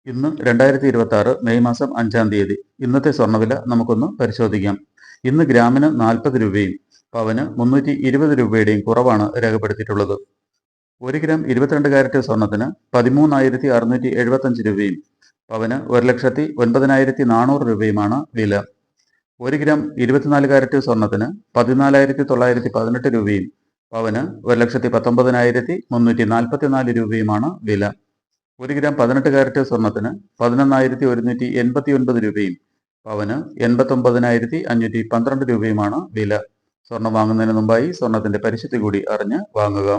ഇന്ന് 2026 മെയ് മാസം 5-ാം തീയതി. ഇന്നത്തെ സ്വർണ്ണവില നമുക്കൊന്ന് പരിശോധിക്കാം. ഇന്ന് ഗ്രാമിന് 40 രൂപയും പവന് 320 രൂപയുടെയും കുറവാണ് രേഖപ്പെടുത്തിയിട്ടുള്ളത്. 1 ഗ്രാം 22 കാരറ്റ് സ്വർണത്തിന് 13,675 രൂപയും പവന് 1,09,400 രൂപയുമാണ് വില. 1 ഗ്രാം 24 കാരറ്റ് സ്വർണത്തിന് 14,918 രൂപയും പവന് 1,19,344 രൂപയുമാണ് വില. 1 ഗ്രാം 18 കാരറ്റ് സ്വർണത്തിന് 11,189 രൂപയും പവന് 89,512 രൂപയുമാണ് വില. സ്വർണം വാങ്ങുന്നതിന് മുമ്പായി സ്വർണത്തിന്റെ പരിശുദ്ധി കൂടി അറിഞ്ഞ് വാങ്ങുക.